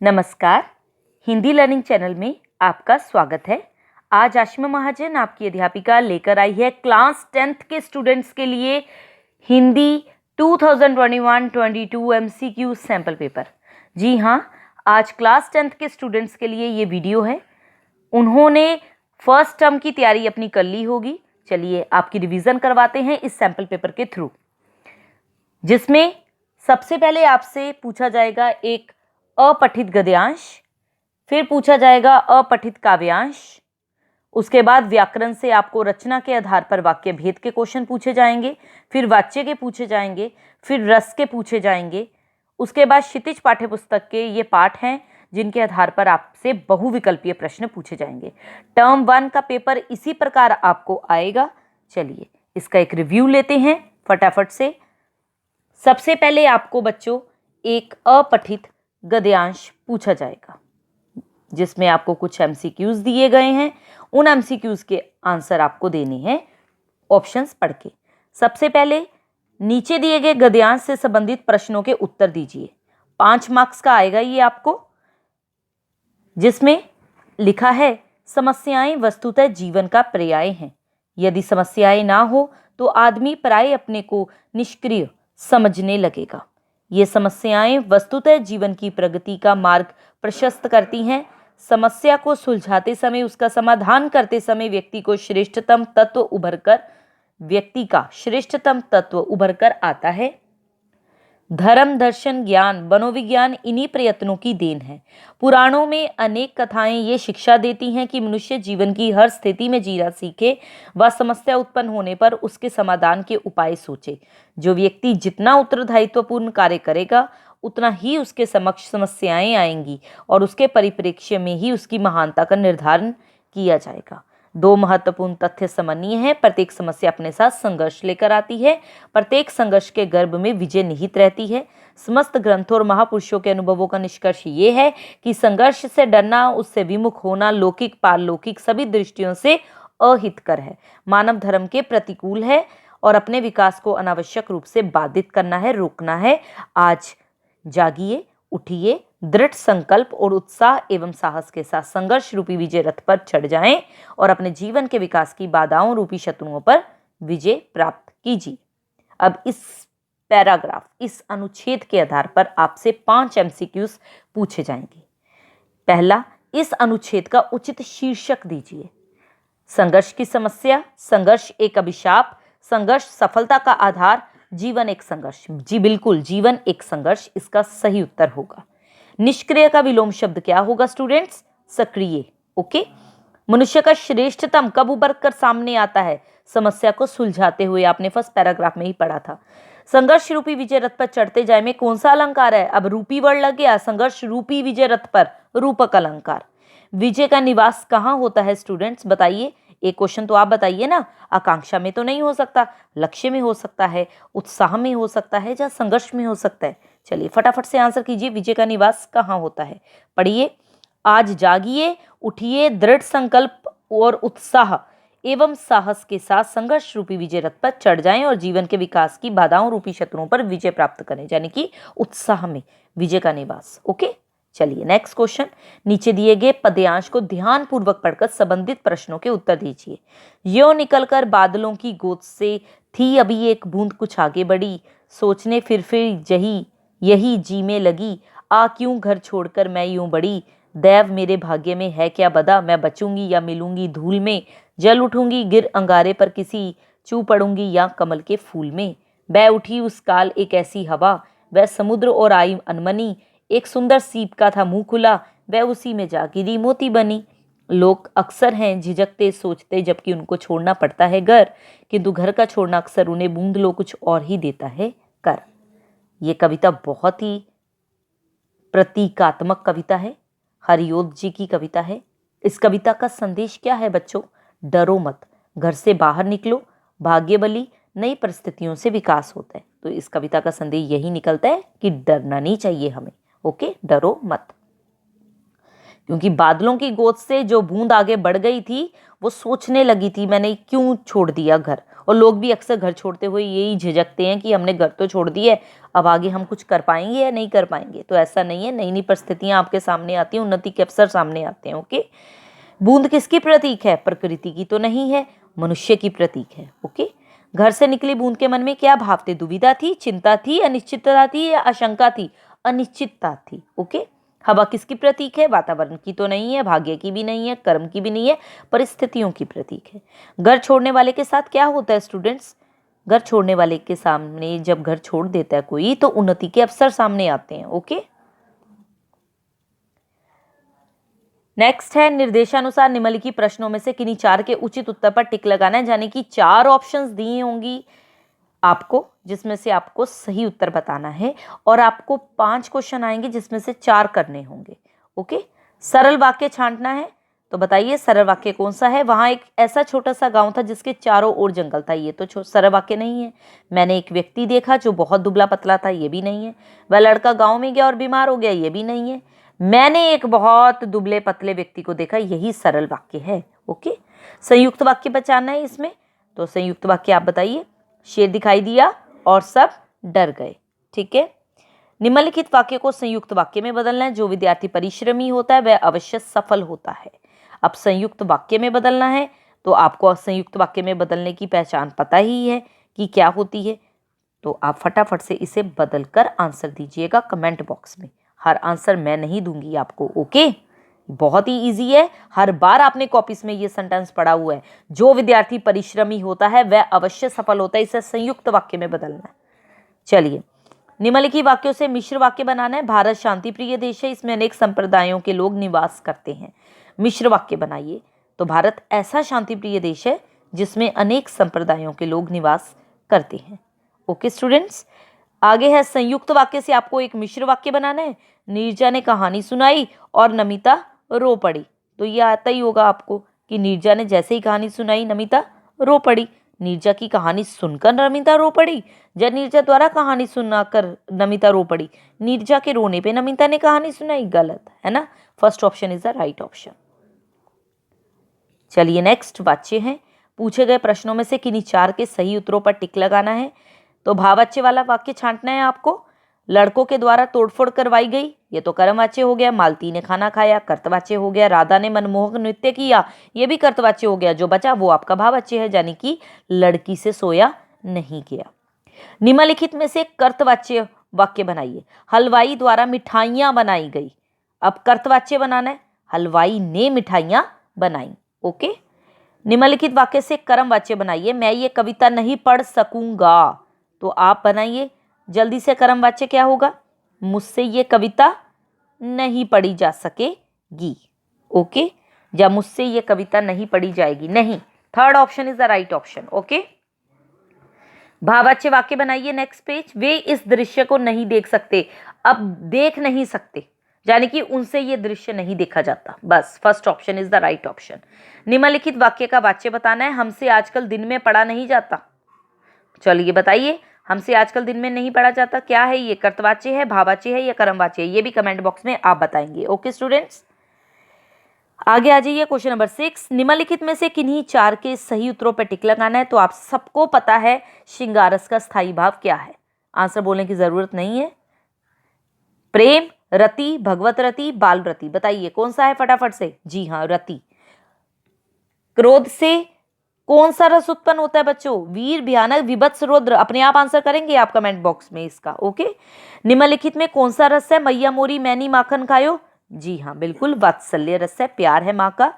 नमस्कार, Hindi learning channel में आपका स्वागत है। आज आशिमा महाजन आपकी अध्यापिका लेकर आई है क्लास 10th के स्टूडेंट्स के लिए हिंदी 2021-22 MCQ सैम्पल पेपर। जी हाँ, आज क्लास 10th के स्टूडेंट्स के लिए ये वीडियो है। उन्होंने फर्स्ट टर्म की तैयारी अपनी कर ली होगी। चलिए आपकी रिवीजन करवाते हैं इस सैम्पल पेपर के थ्रू, जिसमें सबसे पहले आपसे पूछा जाएगा एक अपठित गद्यांश, फिर पूछा जाएगा अपठित काव्यांश, उसके बाद व्याकरण से आपको रचना के आधार पर वाक्य भेद के क्वेश्चन पूछे जाएंगे, फिर वाच्य के पूछे जाएंगे, फिर रस के पूछे जाएंगे। उसके बाद क्षितिज पाठ्यपुस्तक के ये पाठ हैं जिनके आधार पर आपसे बहुविकल्पीय प्रश्न पूछे जाएंगे। टर्म 1 का पेपर इसी प्रकार आपको आएगा। चलिए इसका एक रिव्यू लेते हैं फटाफट से। सबसे पहले आपको बच्चों एक अपठित गद्यांश पूछा जाएगा, जिसमें आपको कुछ MCQs दिए गए हैं। उन MCQs के आंसर आपको देने हैं ऑप्शंस पढ़ के। सबसे पहले नीचे दिए गए गद्यांश से संबंधित प्रश्नों के उत्तर दीजिए। 5 मार्क्स का आएगा ये आपको, जिसमें लिखा है समस्याएं वस्तुतः जीवन का पर्याय हैं। यदि समस्याएं ना हो तो आदमी पराये अपने को निष्क्रिय समझने लगेगा। ये समस्याएं वस्तुतः जीवन की प्रगति का मार्ग प्रशस्त करती हैं। समस्या को सुलझाते समय, उसका समाधान करते समय व्यक्ति का श्रेष्ठतम तत्व उभर कर आता है। धर्म, दर्शन, ज्ञान, मनोविज्ञान इन्हीं प्रयत्नों की देन है। पुराणों में अनेक कथाएं ये शिक्षा देती हैं कि मनुष्य जीवन की हर स्थिति में जीना सीखे व समस्या उत्पन्न होने पर उसके समाधान के उपाय सोचे। जो व्यक्ति जितना उत्तरदायित्वपूर्ण कार्य करेगा उतना ही उसके समक्ष समस्याएं आएंगी और उसके परिप्रेक्ष्य में ही उसकी महानता का निर्धारण किया जाएगा। 2 महत्वपूर्ण तथ्य समन्वय है। प्रत्येक समस्या अपने साथ संघर्ष लेकर आती है। प्रत्येक संघर्ष के गर्भ में विजय निहित रहती है। समस्त ग्रंथों और महापुरुषों के अनुभवों का निष्कर्ष ये है कि संघर्ष से डरना, उससे विमुख होना लौकिक पारलौकिक सभी दृष्टियों से अहितकर है, मानव धर्म के प्रतिकूल है और अपने विकास को अनावश्यक रूप से बाधित करना है, रोकना है। आज जागिए, उठिए, दृढ़ संकल्प और उत्साह एवं साहस के साथ संघर्ष रूपी विजय रथ पर चढ़ जाएं और अपने जीवन के विकास की बाधाओं रूपी शत्रुओं पर विजय प्राप्त कीजिए। अब इस पैराग्राफ, इस अनुच्छेद के आधार पर आपसे 5 MCQs पूछे जाएंगे। पहला, इस अनुच्छेद का उचित शीर्षक दीजिए। संघर्ष की समस्या, संघर्ष एक अभिशाप, संघर्ष सफलता का आधार, जीवन एक संघर्ष। जी बिल्कुल, जीवन एक संघर्ष इसका सही उत्तर होगा। निष्क्रिय का विलोम शब्द क्या होगा स्टूडेंट्स? सक्रिय। ओके। मनुष्य का श्रेष्ठतम कब उभर कर सामने आता है? समस्या को सुलझाते हुए। आपने फर्स्ट पैराग्राफ में ही पढ़ा था। संघर्ष रूपी विजय रथ पर चढ़ते जाए में कौन सा अलंकार है? अब रूपी वर्ड लग गया। संघर्ष रूपी विजय रथ पर रूपक अलंकार। विजय का निवास कहाँ होता है स्टूडेंट्स? बताइए। एक क्वेश्चन तो आप बताइए ना। आकांक्षा में तो नहीं हो सकता, लक्ष्य में हो सकता है, उत्साह में हो सकता है, या संघर्ष में हो सकता है? चलिए फटाफट से आंसर कीजिए। विजय का निवास कहाँ होता है? पढ़िए। आज जागिए, उठिए, दृढ़ संकल्प और उत्साह एवं साहस के साथ संघर्ष रूपी विजय रथ पर चढ़ जाएं और जीवन के विकास की बाधाओं रूपी शत्रुओं पर विजय प्राप्त करें, यानी कि उत्साह में विजय का निवास। ओके। चलिए नेक्स्ट क्वेश्चन। नीचे दिए गए पद्यांश को ध्यान पूर्वक पढ़कर संबंधित प्रश्नों के उत्तर दीजिए। यो निकलकर बादलों की गोद से थी अभी एक बूंद कुछ आगे बढ़ी, सोचने फिर जही यही जी में लगी, आ क्यों घर छोड़कर मैं यूं बढ़ी, दैव मेरे भाग्य में है क्या बदा, मैं बचूंगी या मिलूंगी धूल में, जल उठूंगी गिर अंगारे पर किसी, चू पड़ूंगी या कमल के फूल में, बह उठी उस काल एक ऐसी हवा, वह समुद्र और आई अनमनी, एक सुंदर सीप का था मुंह खुला, वह उसी में जा गिरी मोती बनी। लोग अक्सर हैं झिझकते सोचते जबकि उनको छोड़ना पड़ता है घर, किंतु घर का छोड़ना अक्सर उन्हें बूंद लो कुछ और ही देता है कर। ये कविता बहुत ही प्रतीकात्मक कविता है, हरिओद जी की कविता है। इस कविता का संदेश क्या है बच्चों? डरो मत, घर से बाहर निकलो, भाग्य बली, नई परिस्थितियों से विकास होता है। तो इस कविता का संदेश यही निकलता है कि डरना नहीं चाहिए हमें। ओके, डरो मत। क्योंकि बादलों की गोद से जो बूंद आगे बढ़ गई थी वो सोचने लगी थी मैंने क्यों छोड़ दिया घर। और लोग भी अक्सर घर छोड़ते हुए यही झिझकते हैं कि हमने घर तो छोड़ दिया, अब आगे हम कुछ कर पाएंगे या नहीं कर पाएंगे। तो ऐसा नहीं है, नई नई परिस्थितियां आपके सामने आती हैं, उन्नति के अवसर सामने आते हैं। ओके, बूंद किसकी प्रतीक है? प्रकृति की तो नहीं है, मनुष्य की प्रतीक है। ओके, घर से निकली बूंद के मन में क्या भाव थे? दुविधा थी, चिंता थी, अनिश्चितता थी या आशंका थी? अनिश्चितता थी। ओके, हवा किसकी प्रतीक है? वातावरण की तो नहीं है, भाग्य की भी नहीं है, कर्म की भी नहीं है, परिस्थितियों की प्रतीक है। घर छोड़ने वाले के साथ क्या होता है स्टूडेंट्स? घर छोड़ने वाले के सामने जब घर छोड़ देता है कोई तो उन्नति के अवसर सामने आते हैं। ओके, नेक्स्ट है निर्देशानुसार निम्नलिखित प्रश्नों में से किन्हीं चार के उचित उत्तर पर टिक लगाना है, यानी कि चार ऑप्शंस दी होंगी आपको जिसमें से आपको सही उत्तर बताना है और आपको 5 क्वेश्चन आएंगे जिसमें से 4 करने होंगे। ओके, सरल वाक्य छांटना है तो बताइए सरल वाक्य कौन सा है? वहां एक ऐसा छोटा सा गांव था जिसके चारों ओर जंगल था, ये तो सरल वाक्य नहीं है। मैंने एक व्यक्ति देखा जो बहुत दुबला पतला था, ये भी नहीं है। वह लड़का गांव में गया और बीमार हो गया, ये भी नहीं है। मैंने एक बहुत दुबले पतले व्यक्ति को देखा, यही सरल वाक्य है। ओके, संयुक्त वाक्य बचाना है इसमें, तो संयुक्त वाक्य आप बताइए। शेर दिखाई दिया और सब डर गए। ठीक है, निम्नलिखित वाक्य को संयुक्त वाक्य में बदलना है। जो विद्यार्थी परिश्रमी होता है वह अवश्य सफल होता है। अब संयुक्त वाक्य में बदलना है तो आपको संयुक्त वाक्य में बदलने की पहचान पता ही है कि क्या होती है, तो आप फटाफट से इसे बदलकर आंसर दीजिएगा कमेंट बॉक्स में। हर आंसर मैं नहीं दूंगी आपको। ओके, बहुत ही इजी है, हर बार आपने कॉपीज में ये सेंटेंस पढ़ा हुआ है। जो विद्यार्थी परिश्रमी होता है वह अवश्य सफल होता है, इसे संयुक्त वाक्य में बदलना है। चलिए, निम्नलिखित वाक्यों से मिश्र वाक्य बनाना है। भारत शांति प्रिय देश है, इसमें अनेक संप्रदायों के लोग निवास करते हैं। मिश्र वाक्य बनाइए, तो भारत ऐसा शांति प्रिय देश है जिसमें अनेक संप्रदायों के लोग निवास करते हैं। ओके स्टूडेंट्स, आगे है संयुक्त वाक्य से आपको एक मिश्र वाक्य बनाना है। नीरजा ने कहानी सुनाई और नमिता रो पड़ी, तो ये आता ही होगा आपको कि नीरजा ने जैसे ही कहानी सुनाई नमिता रो पड़ी। नीरजा की कहानी सुनकर नमिता रो पड़ी, जब नीरजा द्वारा कहानी सुनाकर नमिता रो पड़ी। नीरजा के रोने पे नमिता ने कहानी सुनाई, गलत है ना। First option is the right option. चलिए नेक्स्ट वाक्य है, पूछे गए प्रश्नों में से किन्हीं चार के सही उत्तरों पर टिक लगाना है। तो भाववाच्य वाला वाक्य छांटना है आपको। लड़कों के द्वारा तोड़फोड़ करवाई गई, ये तो कर्मवाच्य हो गया। मालती ने खाना खाया, कर्तवाच्य हो गया। राधा ने मनमोहक नृत्य किया, ये भी कर्तवाच्य हो गया। जो बचा वो आपका भाववाच्य है, यानी कि लड़की से सोया नहीं गया। निम्नलिखित में से कर्तवाच्य वाक्य बनाइए। हलवाई द्वारा मिठाइयां बनाई गई, अब कर्तवाच्य बनाना है। हलवाई ने मिठाइयां बनाई। ओके, निम्नलिखित वाक्य से कर्मवाच्य बनाइए। मैं ये कविता नहीं पढ़ सकूंगा, तो आप बनाइए जल्दी से। कर्मवाच्य क्या होगा? मुझसे ये कविता नहीं पढ़ी जा सकेगी। ओके, या मुझसे ये कविता नहीं पढ़ी जाएगी, नहीं। Third option is the right option. Okay, भाववाच्य वाक्य बनाइए। नेक्स्ट पेज, वे इस दृश्य को नहीं देख सकते, अब देख नहीं सकते, यानी कि उनसे ये दृश्य नहीं देखा जाता। बस first option is the right option. निम्नलिखित वाक्य का वाच्य बताना है। हमसे आजकल दिन में पढ़ा नहीं जाता, चलिए बताइए, हमसे आजकल दिन में नहीं पढ़ा जाता, क्या है ये? कर्तवाच्य है, भाववाच्य है या कर्मवाच्य है? ये भी कमेंट बॉक्स में आप बताएंगे। ओके स्टूडेंट्स, आगे आ जाइए। क्वेश्चन नंबर 6, निम्नलिखित में से किन्हीं चार के सही उत्तरों पर टिक लगाना है। तो आप सबको पता है श्रृंगारस का स्थायी भाव क्या है, आंसर बोलने की जरूरत नहीं है। प्रेम, रति, भगवत रति, बाल रति, बताइए कौन सा है फटाफट से? जी हाँ, रति। क्रोध से कौन सा रस उत्पन्न होता है बच्चों? वीर, भयानक, विभत्स, रौद्र। अपने आप आंसर करेंगे आप कमेंट बॉक्स में इसका। ओके, निम्नलिखित में कौन सा रस है? मैया मोरी मैनी माखन खायो, जी हाँ बिल्कुल, वात्सल्य रस है, प्यार है माँ का।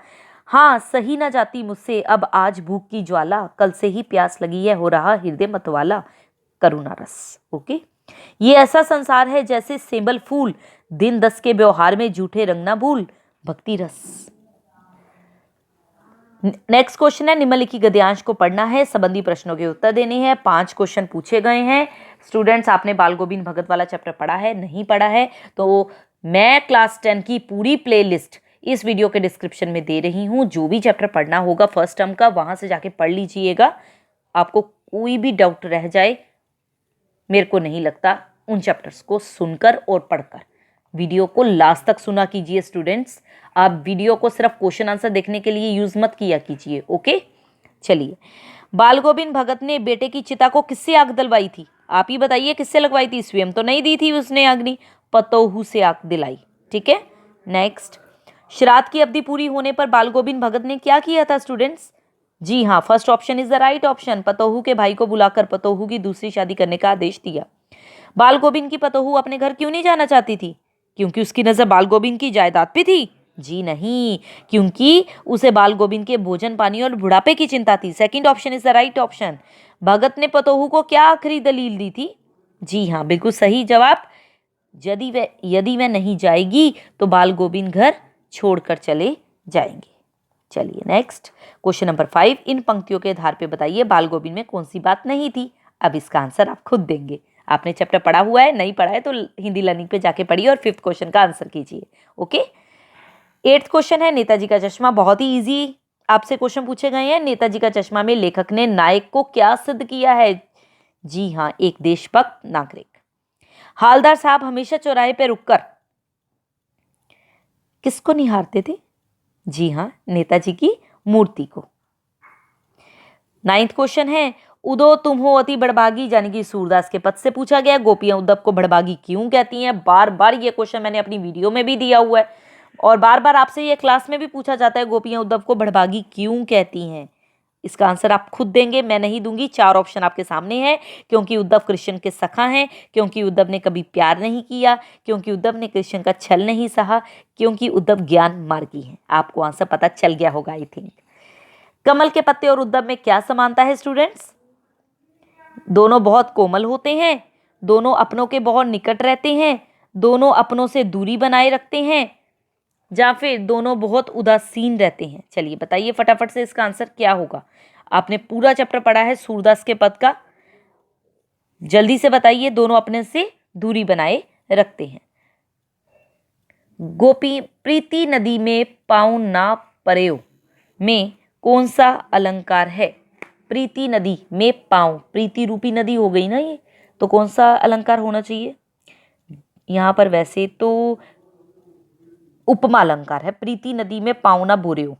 हाँ, सही ना जाती मुझसे अब आज भूख की ज्वाला, कल से ही प्यास लगी है हो रहा हृदय मतवाला, करुणा रस। ओके, ये ऐसा संसार है जैसे सेंबल फूल, दिन 10 के व्यवहार में झूठे रंग ना भूल, भक्ति रस। नेक्स्ट क्वेश्चन है, निम्नलिखित गद्यांश को पढ़ना है, संबंधी प्रश्नों के उत्तर देने हैं। 5 क्वेश्चन पूछे गए हैं। स्टूडेंट्स, आपने बाल गोविंद भगत वाला चैप्टर पढ़ा है? नहीं पढ़ा है तो मैं क्लास 10 की पूरी प्लेलिस्ट इस वीडियो के डिस्क्रिप्शन में दे रही हूँ। जो भी चैप्टर पढ़ना होगा फर्स्ट टर्म का, वहां से जाके पढ़ लीजिएगा। आपको कोई भी डाउट रह जाए, मेरे को नहीं लगता उन चैप्टर्स को सुनकर और पढ़कर वीडियो को लास्ट तक सुना कीजिए स्टूडेंट्स। आप वीडियो को सिर्फ क्वेश्चन आंसर देखने के लिए यूज मत किया कीजिए। ओके, चलिए। बाल गोविंद भगत ने बेटे की चिता को किससे आग दिलवाई थी? आप ही बताइए, किससे लगवाई थी? स्वयं तो नहीं दी थी उसने अग्नि, पतोहू से आग दिलाई। ठीक है, नेक्स्ट। श्राद्ध की अवधि पूरी होने पर बाल गोविंद भगत ने क्या किया था स्टूडेंट्स? जी हाँ, first option is the right option. पतोहू के भाई को बुलाकर पतोहू की दूसरी शादी करने का आदेश दिया। बाल गोविंद की पतोहू अपने घर क्यों नहीं जाना चाहती थी? क्योंकि उसकी नजर बाल गोविंद की जायदाद पे थी? जी नहीं, क्योंकि उसे बाल गोविंद के भोजन पानी और बुढ़ापे की चिंता थी। Second option is the right option. भगत ने पतोहू को क्या आखिरी दलील दी थी? जी हाँ, बिल्कुल सही जवाब। यदि वह नहीं जाएगी तो बाल गोविंद घर छोड़कर चले जाएंगे। चलिए नेक्स्ट, क्वेश्चन नंबर 5। इन पंक्तियों के आधार पे बताइए बाल गोविंद में कौन सी बात नहीं थी? अब इसका आंसर आप खुद देंगे। आपने चैप्टर पढ़ा हुआ है, नहीं पढ़ा है तो हिंदी लर्निंग पे जाके पढ़िए और 5th क्वेश्चन का आंसर कीजिए। ओके, 8th क्वेश्चन है नेताजी का चश्मा। बहुत ही इजी आपसे क्वेश्चन पूछे गए हैं। नेताजी का चश्मा में लेखक ने नायक को क्या सिद्ध किया है? जी हाँ, एक देशभक्त नागरिक। हालदार साहब हमेशा चौराहे पे रुककर किसको निहारते थे? जी हाँ, नेताजी की मूर्ति को। 9th क्वेश्चन है उदो तुम हो अति बड़भागी, यानी कि सूरदास के पद से पूछा गया। गोपियां उद्धव को बड़भागी क्यों कहती हैं? बार बार ये क्वेश्चन मैंने अपनी वीडियो में भी दिया हुआ है और बार बार आपसे ये क्लास में भी पूछा जाता है, गोपियां उद्धव को बड़भागी क्यों कहती हैं? इसका आंसर आप खुद देंगे, मैं नहीं दूंगी। 4 ऑप्शन आपके सामने है। क्योंकि उद्धव कृष्ण के सखा हैं, क्योंकि उद्धव ने कभी प्यार नहीं किया, क्योंकि उद्धव ने कृष्ण का छल नहीं सहा, क्योंकि उद्धव ज्ञान मार्गी हैं। आपको आंसर पता चल गया होगा आई थिंक। कमल के पत्ते और उद्धव में क्या समानता है स्टूडेंट्स? दोनों बहुत कोमल होते हैं, दोनों अपनों के बहुत निकट रहते हैं, दोनों अपनों से दूरी बनाए रखते हैं, या फिर दोनों बहुत उदासीन रहते हैं। चलिए बताइए फटाफट से इसका आंसर क्या होगा। आपने पूरा चैप्टर पढ़ा है सूरदास के पद का, जल्दी से बताइए। दोनों अपने से दूरी बनाए रखते हैं। गोपी प्रीति नदी में पाँव ना परेओ में कौन सा अलंकार है? प्रीति नदी में पाँव, प्रीति रूपी नदी हो गई ना ये, तो कौन सा अलंकार होना चाहिए यहाँ पर? वैसे तो उपमा अलंकार है। प्रीति नदी में पाँव ना बुरेओ,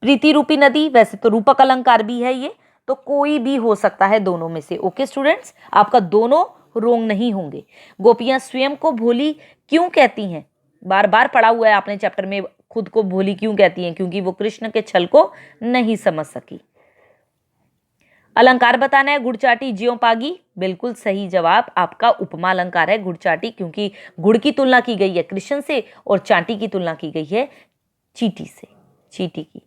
प्रीति रूपी नदी, वैसे तो रूपक अलंकार भी है ये, तो कोई भी हो सकता है दोनों में से। ओके स्टूडेंट्स, आपका दोनों रोंग नहीं होंगे। गोपियां स्वयं को भोली क्यों कहती हैं? बार बार पढ़ा हुआ है आपने चैप्टर में, खुद को भोली क्यों कहती हैं? क्योंकि वो कृष्ण के छल को नहीं समझ सकी। अलंकार बताना है, गुड़ चाटी ज्यों पागी। बिल्कुल सही जवाब आपका उपमा अलंकार है गुड़ चाटी, क्योंकि गुड़ की तुलना की गई है कृष्ण से और चाटी की तुलना की गई है चीटी से, चीटी की।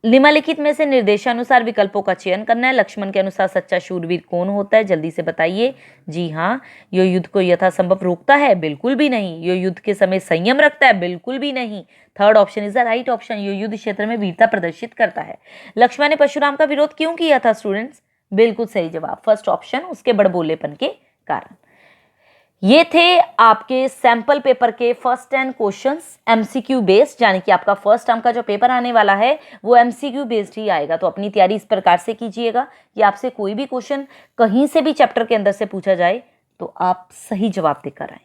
निम्नलिखित में से निर्देशानुसार विकल्पों का चयन करना है। लक्ष्मण के अनुसार सच्चा शूरवीर कौन होता है? जल्दी से बताइए। जी हाँ, यो युद्ध को यथासंभव रोकता है? बिल्कुल भी नहीं। यो युद्ध के समय संयम रखता है? बिल्कुल भी नहीं। 3rd option is the right option. यो युद्ध क्षेत्र में वीरता प्रदर्शित करता है। लक्ष्मण ने परशुराम का विरोध क्यों किया था स्टूडेंट्स? बिल्कुल सही जवाब, 1st ऑप्शन, उसके बड़बोलेपन के कारण। ये थे आपके सैंपल पेपर के फर्स्ट 10 क्वेश्चंस एमसीक्यू बेस्ड, यानी कि आपका फर्स्ट टर्म का जो पेपर आने वाला है वो एमसीक्यू बेस्ड ही आएगा। तो अपनी तैयारी इस प्रकार से कीजिएगा कि आपसे कोई भी क्वेश्चन कहीं से भी चैप्टर के अंदर से पूछा जाए तो आप सही जवाब देकर आए।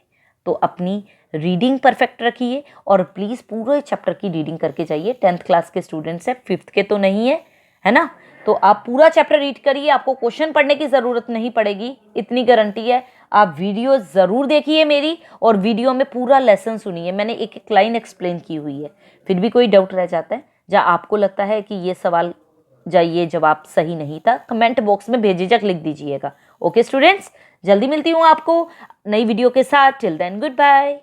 तो अपनी रीडिंग परफेक्ट रखिए और प्लीज़ पूरे चैप्टर की रीडिंग करके जाइए। 10th क्लास के स्टूडेंट्स हैं, 5th के तो नहीं है ना? तो आप पूरा चैप्टर रीड करिए, आपको क्वेश्चन पढ़ने की ज़रूरत नहीं पड़ेगी, इतनी गारंटी है। आप वीडियो ज़रूर देखिए मेरी, और वीडियो में पूरा लेसन सुनिए। मैंने एक एक लाइन एक्सप्लेन की हुई है। फिर भी कोई डाउट रह जाता है, जहाँ आपको लगता है कि ये सवाल या ये जवाब सही नहीं था, कमेंट बॉक्स में बेझिझक लिख दीजिएगा। ओके स्टूडेंट्स, जल्दी मिलती हूँ आपको नई वीडियो के साथ। Till then good bye.